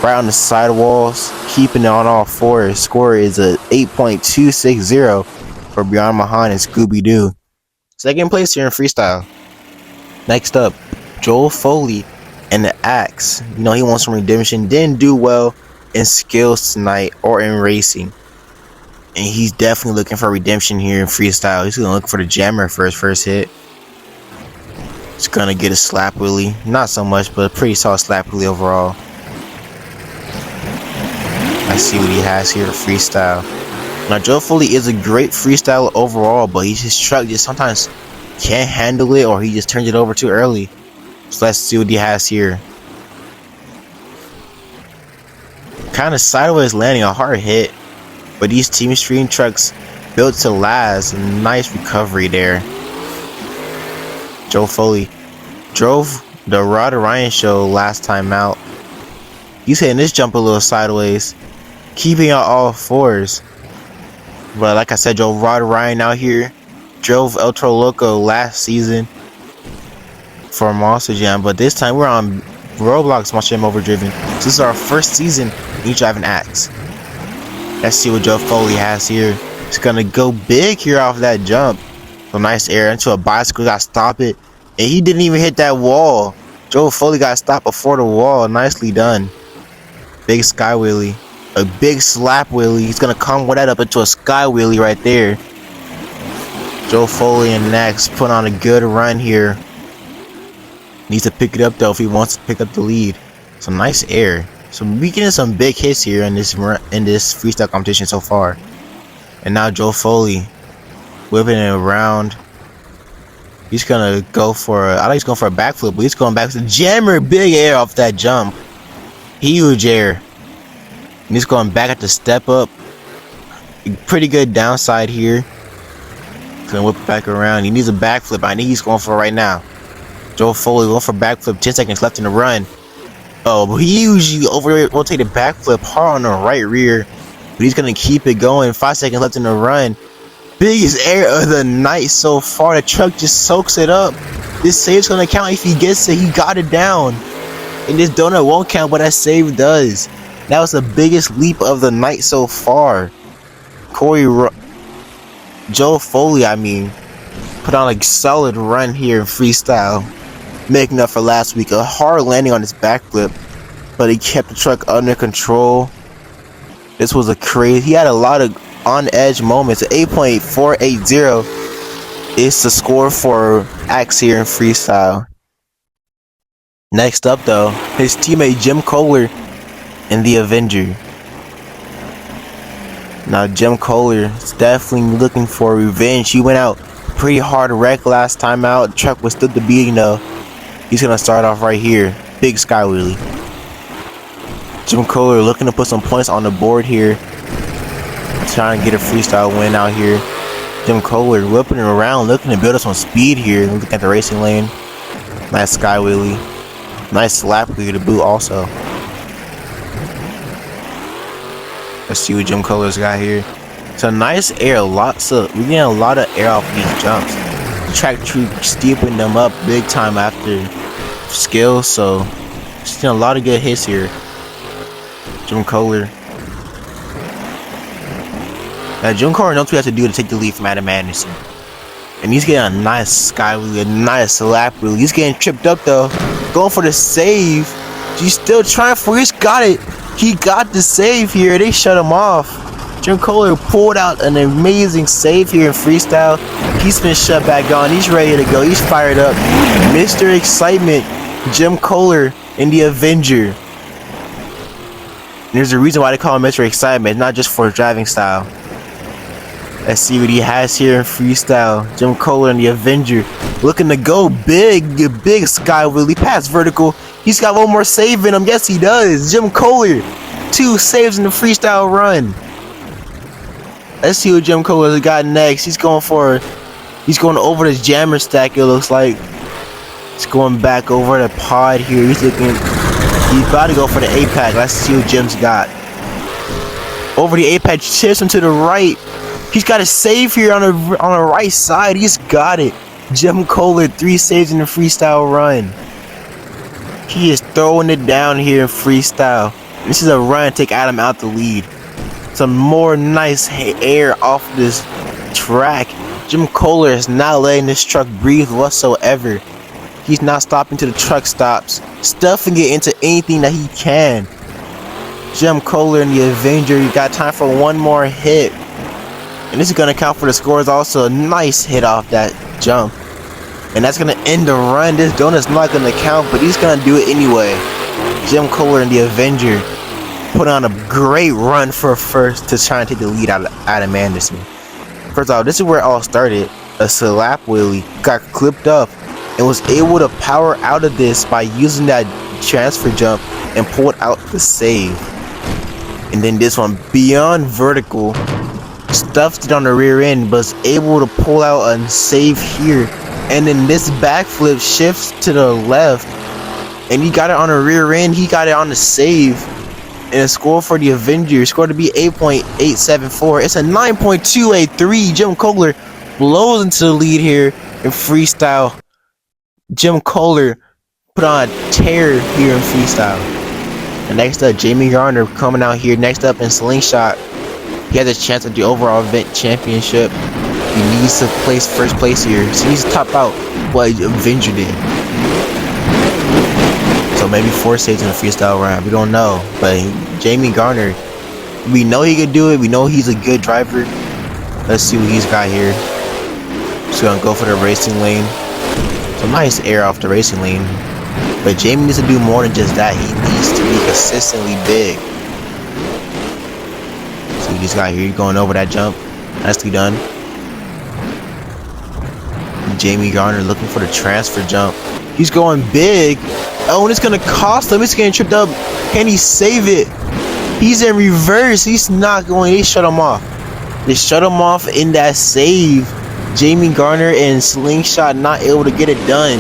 Right on the sidewalls, keeping it on all fours. Score is a 8.260 for Brianna Mahan and Scooby-Doo. Second place here in freestyle. Next up, Joel Foley and the Axe. You know, he wants some redemption. Didn't do well in skills tonight or in racing. And he's definitely looking for redemption here in freestyle. He's going to look for the jammer for his first hit. He's going to get a slap wheelie. Not so much, but a pretty solid slap wheelie overall. Let's see what he has here for freestyle. Now, Joe Foley is a great freestyler overall, but his truck just sometimes can't handle it, or he just turns it over too early. So let's see what he has here. Kind of sideways landing, a hard hit. But these Team Stream trucks built to last. Nice recovery there. Joe Foley drove the Rod Ryan show last time out. He's hitting this jump a little sideways, keeping out all fours. But like I said, Joe Rod Ryan out here drove El Toro Loco last season for Monster Jam, but this time we're on Roblox Monster Jam Overdriven. So this is our first season in each driving Axe. Let's see what Joe Foley has here. He's gonna go big here off that jump. So nice air into a bicycle, got to stop it. And he didn't even hit that wall. Joe Foley got stopped before the wall. Nicely done. Big sky wheelie. A big slap wheelie. He's gonna combo that up into a sky wheelie right there. Joe Foley in next. Put on a good run here. Needs to pick it up though if he wants to pick up the lead. Some nice air. So we getting some big hits here in this freestyle competition so far. And now Joe Foley whipping it around. He's gonna go for I think he's going for a backflip, but he's going back to jammer. Big air off that jump. Huge air. And he's going back at the step up. Pretty good downside here. He's gonna whip it back around. He needs a backflip. I think he's going for it right now. Joe Foley going for backflip. 10 seconds left in the run. Oh, but he usually over-rotated backflip hard on the right rear. But he's going to keep it going. 5 seconds left in the run. Biggest air of the night so far. The truck just soaks it up. This save's going to count if he gets it. He got it down. And this donut won't count, but that save does. That was the biggest leap of the night so far. Joe Foley, put on a solid run here in freestyle. Making up for last week. A hard landing on his backflip, but he kept the truck under control. This was a crazy. He had a lot of on-edge moments. 8.480 is the score for Axe here in freestyle. Next up, though, his teammate Jim Kohler in the Avenger. Now, Jim Kohler is definitely looking for revenge. He went out pretty hard wreck last time out. The truck withstood the beating, though. He's going to start off right here. Big sky wheelie. Jim Kohler looking to put some points on the board here. Trying to get a freestyle win out here. Jim Kohler whipping it around, looking to build up some speed here. Looking at the racing lane. Nice sky wheelie. Nice slap wheelie to boot also. Let's see what Jim Kohler's got here. It's a nice air. We're getting a lot of air off these jumps. Track tree steeping them up big time after skills, so just a lot of good hits here. Jim Kohler. Now Jim Kohler knows what he has to do to take the lead from Adam Anderson. And he's getting a nice sky wheelie, a nice slap wheelie. He's getting tripped up though. Going for the save. He's still trying for it. He's got it. He got the save here. They shut him off. Jim Kohler pulled out an amazing save here in freestyle. He's been shut back on. He's ready to go. He's fired up. Mr. Excitement, Jim Kohler in the Avenger. And there's a reason why they call him Mr. Excitement. It's not just for his driving style. Let's see what he has here in freestyle. Jim Kohler in the Avenger. Looking to go big sky wheelie past vertical. He's got one more save in him. Yes, he does. Jim Kohler. 2 saves in the freestyle run. Let's see what Jim Kohler's got next. He's going over this jammer stack, it looks like. He's going back over the pod here. He's about to go for the apex. Let's see what Jim's got. Over the apex, chips him to the right. He's got a save here on the right side. He's got it. Jim Kohler, 3 saves in the freestyle run. He is throwing it down here in freestyle. This is a run to take Adam out the lead. Some more nice air off this track. Jim Kohler is not letting this truck breathe whatsoever. He's not stopping till the truck stops. Stuffing it into anything that he can. Jim Kohler in the Avenger. You got time for one more hit. And this is going to count for the scores also. A nice hit off that jump. And that's going to end the run. This donut's not going to count, but he's going to do it anyway. Jim Kohler in the Avenger put on a great run for first to try and take the lead out of Adam Anderson. First off, this is where it all started. A slap wheelie got clipped up and was able to power out of this by using that transfer jump and pulled out the save. And then this one beyond vertical, stuffed it on the rear end, but was able to pull out a save here. And then this backflip shifts to the left, and he got it on the rear end. He got it on the save. And a score for the Avenger scored to be 8.874. It's a 9.283. Jim Kohler blows into the lead here in freestyle. Jim Kohler put on a tear here in freestyle. And next up, Jamie Garner coming out here. Next up in Slingshot. He has a chance at the overall event championship. He needs to place first place here. So he needs to top out what Avenger did. So maybe 4 saves in a freestyle round. We don't know. But Jamie Garner, we know he could do it. We know he's a good driver. Let's see what he's got here. Just gonna go for the racing lane. Some nice air off the racing lane. But Jamie needs to do more than just that. He needs to be consistently big. See what he's got here. He's going over that jump. Nicely done. Jamie Garner looking for the transfer jump. He's going big. Oh, and it's gonna cost him. It's getting tripped up. Can he save it? He's in reverse. He's not going. They shut him off. They shut him off in that save. Jamie Garner and Slingshot not able to get it done.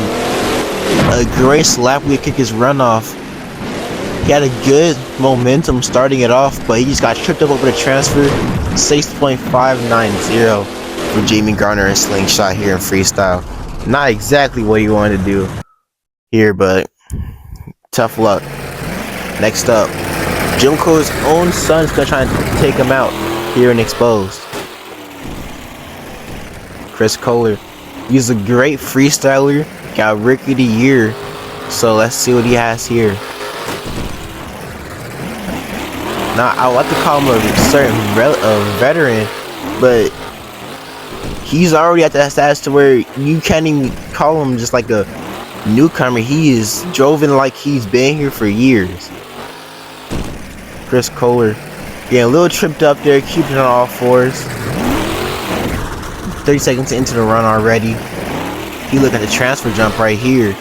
A great slap wheel kick his run off. He had a good momentum starting it off, but he just got tripped up over the transfer. 6.590 for Jamie Garner and Slingshot here in freestyle. Not exactly what he wanted to do here, but tough luck. Next up, Jim Cole's own son's gonna try and take him out here in Exposed. Chris Kohler. He's a great freestyler. Got Rookie of the Year. So let's see what he has here. Now I like to call him a certain veteran, but he's already at that status to where you can't even call him just like a newcomer. He is driven like he's been here for years. Chris Kohler getting a little tripped up there, keeping it on all fours. 30 seconds into the run already. He look at the transfer jump right here.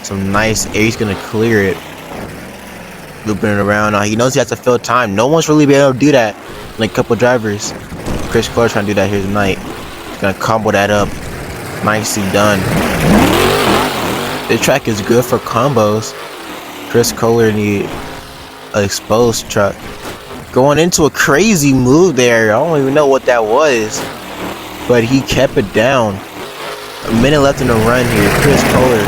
Some nice air. He's gonna clear it. Looping it around. Now he knows he has to fill time. No one's really been able to do that. Like a couple drivers. Chris Kohler trying to do that here tonight. He's gonna combo that up. Nicely done. This track is good for combos. Chris Kohler need an exposed truck. Going into a crazy move there. I don't even know what that was. But he kept it down. A minute left in the run here. Chris Kohler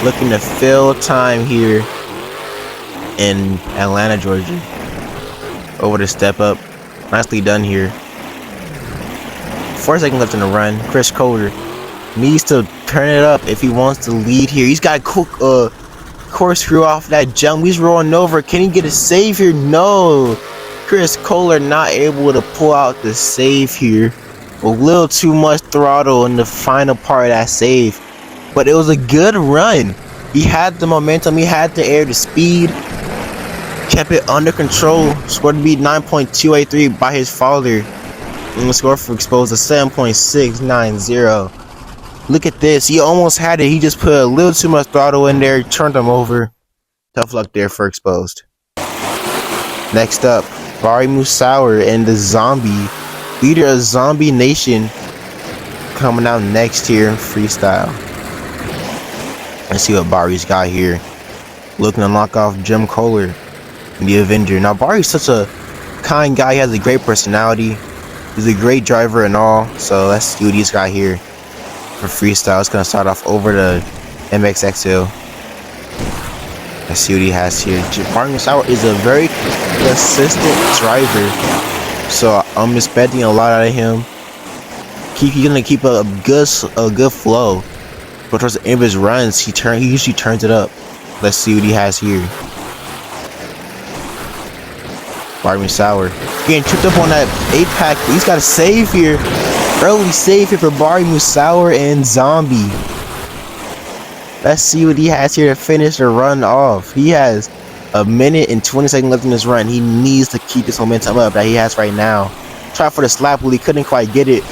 looking to fill time here in Atlanta, Georgia. Over the step up. Nicely done here. 4 seconds left in the run. Chris Kohler needs to turn it up if he wants to lead here. He's got a corkscrew off that jump. He's rolling over. Can he get a save here? No. Chris Kohler not able to pull out the save here. A little too much throttle in the final part of that save. But it was a good run. He had the momentum. He had the air, the speed. Kept it under control. Scored to be 9.283 by his father. And the score for Exposed is 7.690. Look at this. He almost had it. He just put a little too much throttle in there. Turned him over. Tough luck there for Exposed. Next up, Bari Musauer and the Zombie. Leader of Zombie Nation. Coming out next here in freestyle. Let's see what Bari's got here. Looking to knock off Jim Kohler and the Avenger. Now Bari's such a kind guy. He has a great personality. He's a great driver and all. So let's see what he's got here for freestyle. It's gonna start off over the MXXL. Let's see what he has here. Bari Musauer is a very consistent driver. So I'm expecting a lot out of him. He's gonna keep a good flow. But towards the end of his runs, he usually turns it up. Let's see what he has here. Bari Musauer getting tripped up on that 8-pack. He's got a save here. Early save here for Bari Musauer and Zombie. Let's see what he has here to finish the run off. He has a minute and 20 seconds left in this run. He needs to keep this momentum up that he has right now. Try for the slap wheel. He couldn't quite get it.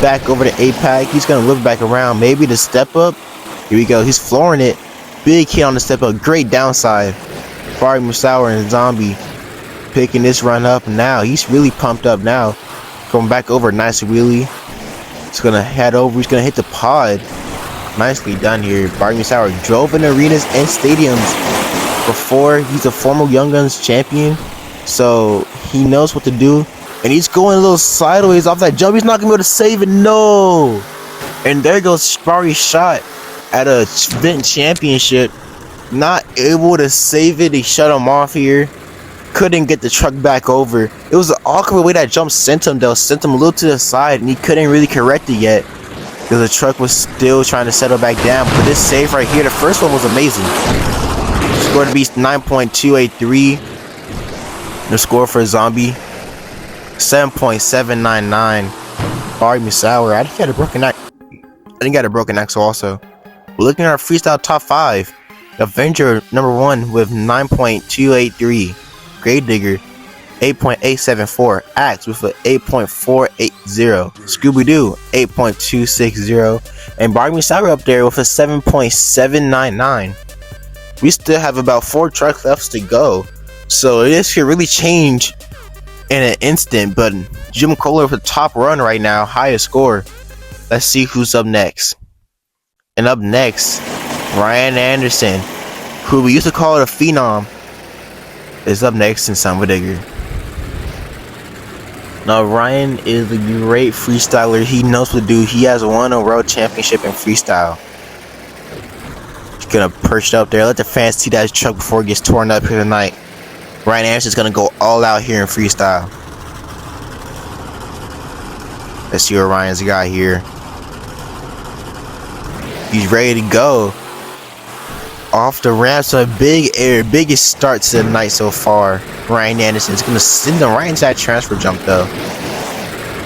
Back over the 8-pack. He's going to look back around. Maybe the step up. Here we go. He's flooring it. Big hit on the step up. Great downside. Bari Musauer and Zombie picking this run up now. He's really pumped up now. Going back over. Nice wheelie. He's going to head over. He's going to hit the pod. Nicely done here. Bari Musauer drove in arenas and stadiums before. He's a former Young Guns champion. So he knows what to do. And he's going a little sideways off that jump. He's not going to be able to save it. No. And there goes Bari's shot at a event championship. Not able to save it. He shut him off here. couldn't get the truck back over. It was the awkward way that jump sent him though. Sent him a little to the side and he couldn't really correct it yet, because the truck was still trying to settle back down. But this save right here, the first one was amazing. Score to be 9.283. The score for Zombie, 7.799. Barry Misawa, I think he had a broken neck. I think he had a broken axle also. We're looking at our freestyle top 5. Avenger number 1 with 9.283. Grave Digger 8.874. Axe with a 8.480. Scooby-Doo 8.260. And Barry Misawa up there with a 7.799. We still have about 4 truck left to go, so this could really change in an instant. But Jim Kohler with the top run right now, highest score. Let's see who's up next. And up next, Ryan Anderson, who we used to call a phenom, is up next in Son of a Digger. Now Ryan is a great freestyler. He knows what to do. He has won a world championship in freestyle. He's gonna perch it up there. Let the fans see that truck before it gets torn up here tonight. Ryan Anderson's gonna go all out here in freestyle. Let's see what Ryan's got here. He's ready to go. Off the ramp, so a big air, biggest start to the night so far. Ryan Anderson's gonna send him right into that transfer jump though.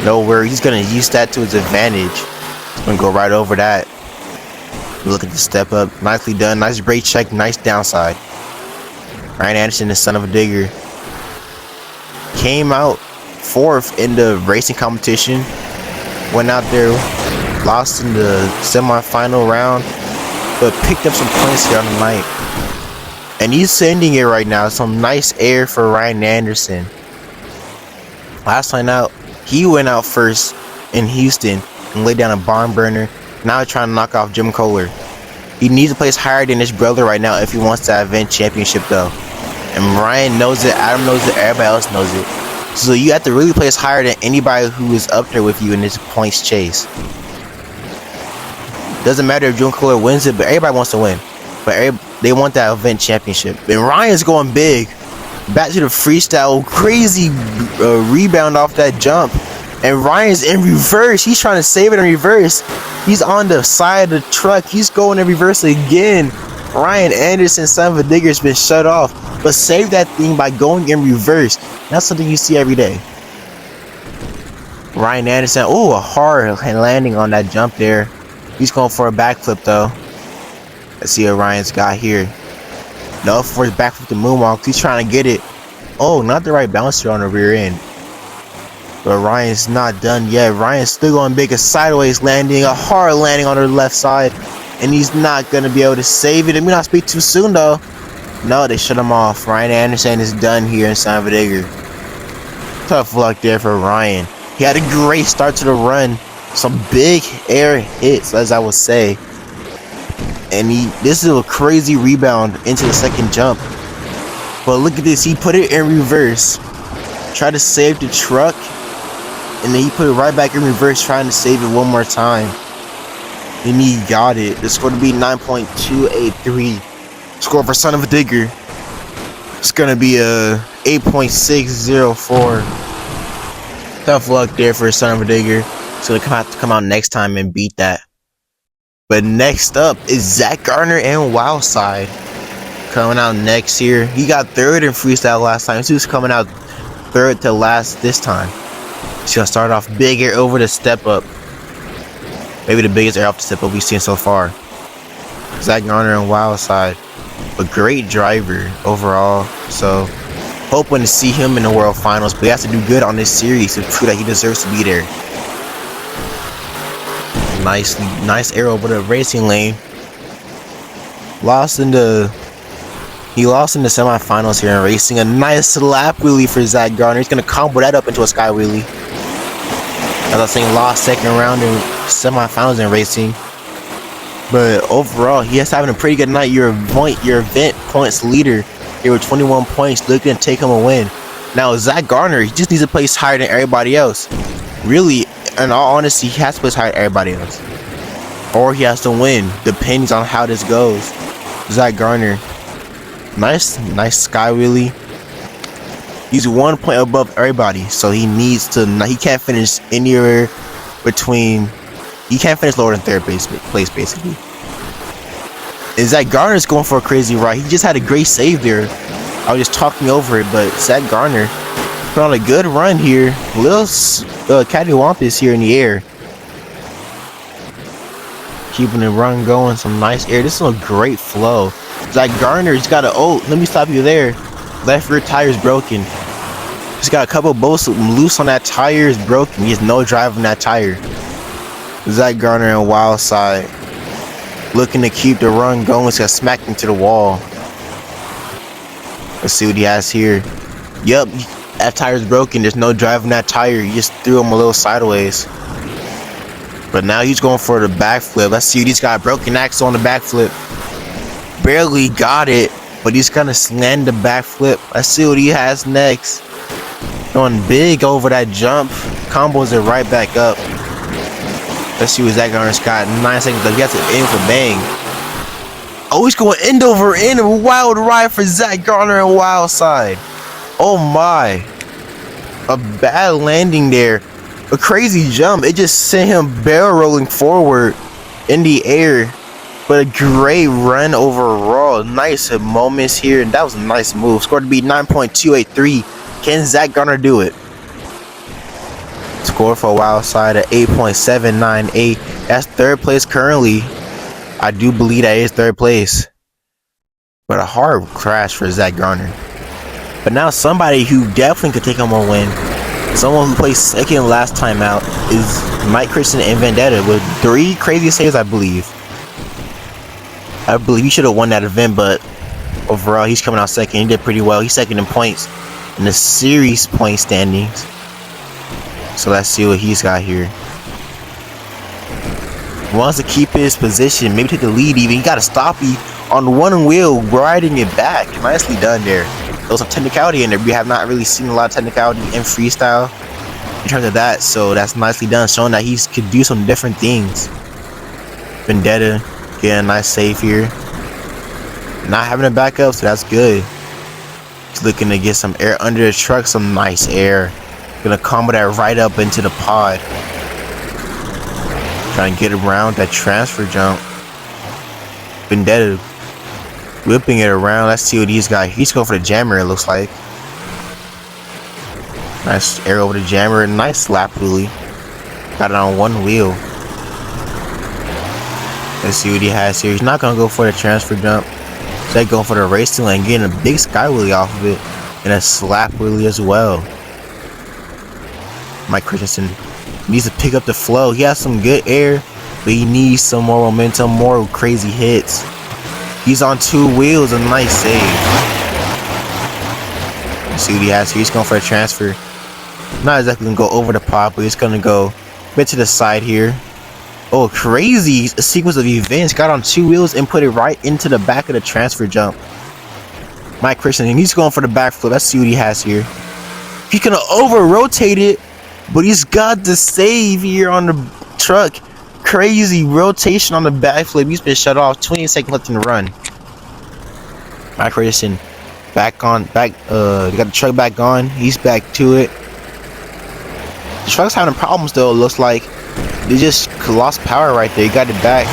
No worry, he's gonna use that to his advantage. He's gonna go right over that. Look at the step up, nicely done, nice brake check, nice downside. Ryan Anderson, the Son of a Digger, came out 4th in the racing competition. Went out there, lost in the semi-final round, but picked up some points here on the night. And he's sending it right now. Some nice air for Ryan Anderson. Last time out, he went out first in Houston and laid down a barn burner. Now trying to knock off Jim Kohler. He needs to place higher than his brother right now if he wants that event championship though. And Ryan knows it, Adam knows it, everybody else knows it. So you have to really place higher than anybody who is up there with you in this points chase. Doesn't matter if Jim Kohler wins it, but everybody wants to win. But they want that event championship. And Ryan's going big. Back to the freestyle, crazy rebound off that jump. And Ryan's in reverse. He's trying to save it in reverse. He's on the side of the truck. He's going in reverse again. Ryan Anderson, Son of a Digger, has been shut off. But save that thing by going in reverse. That's something you see every day. Ryan Anderson, oh, a hard landing on that jump there. He's going for a backflip though. Let's see what Ryan's got here. No, for his backflip to moonwalk. He's trying to get it. Oh, not the right bouncer on the rear end. But Ryan's not done yet. Ryan's still going big. A sideways landing, a hard landing on the left side. And he's not going to be able to save it. Let me not speak too soon though. No, they shut him off. Ryan Anderson is done here in Son of a Digger. Tough luck there for Ryan. He had a great start to the run. Some big air hits, as I would say. And this is a crazy rebound into the second jump. But look at this, he put it in reverse. Tried to save the truck. And then he put it right back in reverse, trying to save it one more time. And he got it. The score to be 9.283. Score for Son of a Digger. It's gonna be a 8.604. Tough luck there for Son of a Digger. It's gonna have to come out next time and beat that. But next up is Zach Gardner and Wildside coming out next here. He got 3rd in freestyle last time. So he was coming out 3rd to last this time. He's gonna start off big air over the step up. Maybe the biggest air off the step up we've seen so far. Zach Gardner and Wildside. A great driver overall. So hoping to see him in the world finals. But he has to do good on this series to prove that he deserves to be there. Nice air over the racing lane. He lost in the semifinals here in racing. A nice slap wheelie for Zach Gardner. He's gonna combo that up into a sky wheelie. As I was saying, lost 2nd round in semifinals in racing. But overall, he is having a pretty good night. Your event points leader here with 21 points, looking to take him a win. Now Zach Gardner, he just needs to place higher than everybody else. Really, in all honesty, he has to place higher than everybody else, or he has to win. Depends on how this goes. Zach Gardner, nice sky wheelie. He's 1 point above everybody, so he needs to. He can't finish anywhere between. He can't finish lower than third place basically. And Zach Garner's going for a crazy ride. He just had a great save there. I was just talking over it, but Zach Garner put on a good run here. Little cattywampus here in the air. Keeping the run going, some nice air. This is a great flow. Zach Garner's got a let me stop you there. Left rear tire's broken. He's got a couple bolts loose on that tire. Is broken. He has no drive on that tire. Zach Garner and Wild Side looking to keep the run going. He's got smacked into the wall. Let's see what he has here. Yep, that tire's broken. There's no drive on that tire. He just threw him a little sideways. But now he's going for the backflip. Let's see what he's got. Broken axle on the backflip. Barely got it, but he's gonna slam the backflip. Let's see what he has next. Going big over that jump. Combos it right back up. Let's see what Zach Garner's got. 9 seconds left. He has to end for bang. Oh, he's going end over end. A wild ride for Zach Garner and Wild Side. Oh my. A bad landing there. A crazy jump. It just sent him barrel rolling forward in the air. But a great run overall. Nice moments here. And that was a nice move. Score to be 9.283. Can Zach Garner do it? Score for Wild Side at 8.798. That's third place currently. I do believe that is third place. But a hard crash for Zach Garner. But now somebody who definitely could take him a win. Someone who placed second last time out is Mike Christian and Vendetta with 3 crazy saves, I believe. I believe he should have won that event, but overall he's coming out second. He did pretty well. He's second in points in the series point standings. So let's see what he's got here. Wants to keep his position, maybe take the lead even. He got a stoppie on one wheel, riding it back. Nicely done there. There was some technicality in there. We have not really seen a lot of technicality in freestyle in terms of that, so that's nicely done, showing that he could do some different things. Vendetta getting a nice save here. Not having a backup, so that's good. He's looking to get some air under the truck, some nice air. Gonna combo that right up into the pod. Trying to get around that transfer jump. Vendetta whipping it around. Let's see what he's got. He's going for the jammer, it looks like. Nice air over the jammer. Nice slap wheelie. Got it on one wheel. Let's see what he has here. He's not going to go for the transfer jump. Instead going for the race to lane, getting a big sky wheelie off of it. And a slap wheelie as well. Mike Christensen needs to pick up the flow. He has some good air, but he needs some more momentum, more crazy hits. He's on 2 wheels, a nice save. Let's see what he has here. He's going for a transfer. Not exactly going to go over the pop, but he's going to go a bit to the side here. Oh, crazy sequence of events. Got on 2 wheels and put it right into the back of the transfer jump. Mike Christensen, he's going for the backflip. Let's see what he has here. He's going to over-rotate it, but he's got the save here on the truck. Crazy rotation on the backflip. He's been shut off. 20 seconds left in the run. Mike Christensen back on. Got the truck back on. He's back to it. The truck's having problems though. It looks like they just lost power right there. He got it back.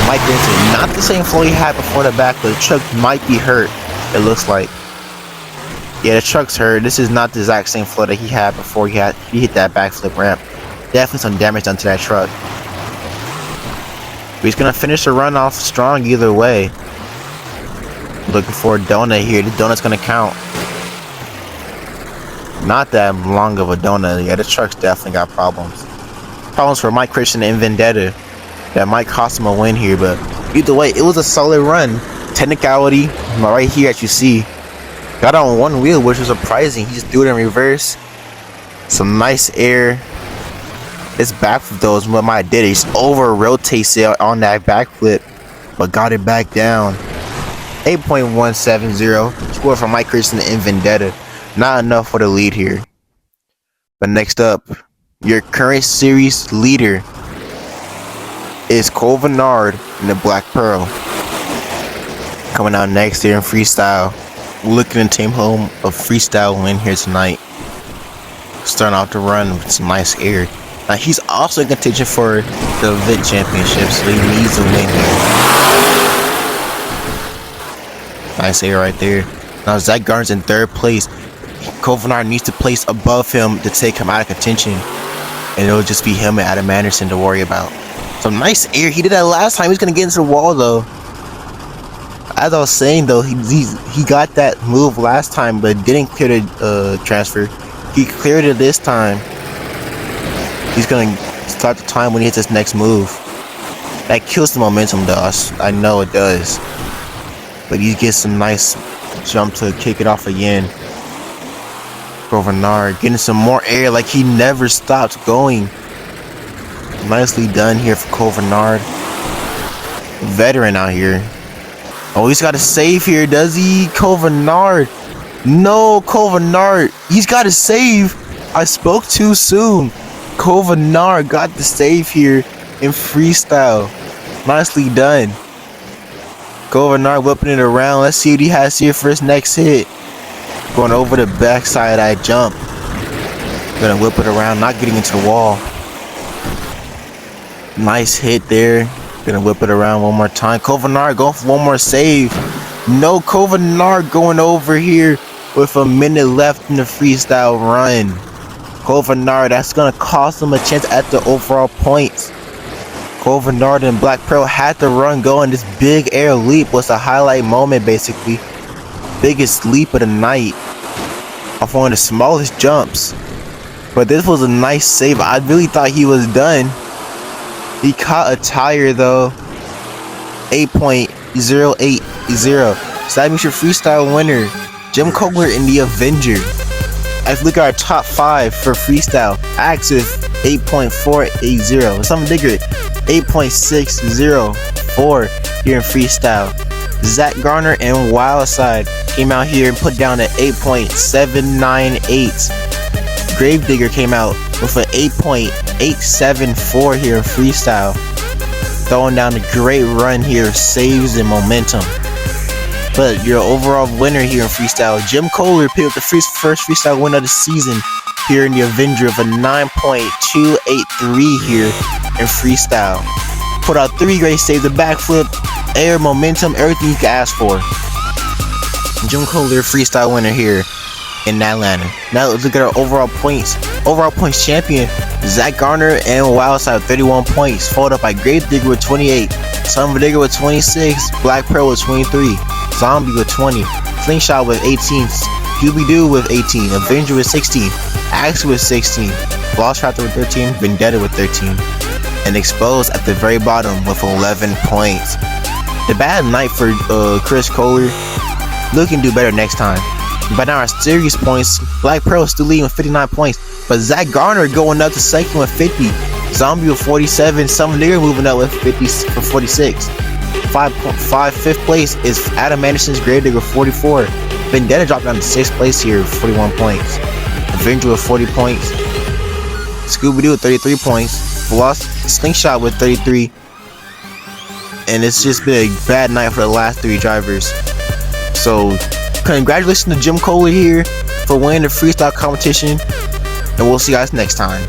Mike Christensen, not the same flow he had before the back, but the truck might be hurt. It looks like. Yeah, the truck's hurt. This is not the exact same flow that he had before he hit that backflip ramp. Definitely some damage done to that truck. But he's gonna finish the run off strong either way. Looking for a donut here. The donut's gonna count. Not that long of a donut. Yeah, the truck's definitely got problems. Problems for Mike Christian and Vendetta. That might cost him a win here, but either way, it was a solid run. Technicality, right here as you see. Got on 1 wheel, which was surprising. He just threw it in reverse. Some nice air. This backflip though is what Mike did. He just over rotates it on that backflip, but got it back down. 8.170. Score from Mike Christian and Vendetta. Not enough for the lead here. But next up, your current series leader is Cole Vernard in the Black Pearl. Coming out next here in freestyle. looking to take home a freestyle win here tonight. Starting off the run with some nice air. Now he's also in contention for the event championship, so he needs to win here. Nice air right there. Now Zach Garner's in 3rd place. Kovenard needs to place above him to take him out of contention, and it'll just be him and Adam Anderson to worry about. So nice air. He did that last time. He's gonna get into the wall though. As I was saying though, he got that move last time, but didn't clear the transfer. He cleared it this time. He's gonna start the time when he hits his next move. That kills the momentum though. I know it does. But he gets some nice jump to kick it off again. Kovenard getting some more air like he never stopped going. Nicely done here for Kovenard. Veteran out here. Oh, he's got a save here, does he? Kovenard. No, Kovenard. He's got a save. I spoke too soon. Kovenard got the save here in freestyle. Nicely done. Kovenard whipping it around. Let's see what he has here for his next hit. Going over the backside of that jump. Gonna whip it around, not getting into the wall. Nice hit there. Gonna whip it around one more time. Kovenard going for one more save. No, Kovenard going over here with a minute left in the freestyle run. Kovenard, that's gonna cost him a chance at the overall points. Kovenard and Black Pearl had to run going. This big air leap was the highlight moment basically. Biggest leap of the night off one of the smallest jumps. But this was a nice save. I really thought he was done. He caught a tire though. 8.080. So that makes your freestyle winner Jim Kohler in the Avenger. Let's look at our top 5 for freestyle. Axe with 8.480. Something bigger, 8.604 here in freestyle. Zach Garner and Wildside came out here and put down an 8.798. Gravedigger came out with an 8.874 here in freestyle. Throwing down a great run here, saves and momentum. But your overall winner here in freestyle, Jim Kohler picked up the first freestyle win of the season here in the Avenger of a 9.283 here in freestyle. Put out 3 great saves, a backflip, air, momentum, everything you can ask for. Jim Kohler, freestyle winner here in Atlanta. Now let's look at our overall points. Overall points champion, Zach Garner and Wildside with 31 points, followed up by Gravedigger with 28, Sundigger with 26, Black Pearl with 23, Zombie with 20, Slingshot with 18, Scooby-Doo with 18, Avenger with 16, Axe with 16, Velociraptor with 13, Vendetta with 13, and Exposed at the very bottom with 11 points. The bad night for Chris Kohler. Looking to do better next time. By now our series points, Black Pearl is still leading with 59 points, but Zach Garner going up to second with 50, Zombie with 47, Sundigger moving up with 50 for 46. 5th place is Adam Anderson's Gravedigger with 44. Vendetta dropped down to 6th place here with 41 points. Avenger with 40 points. Scooby-Doo with 33 points. Slingshot with 33. And it's just been a bad night for the last 3 drivers. So, congratulations to Jim Kohler here for winning the freestyle competition. And we'll see you guys next time.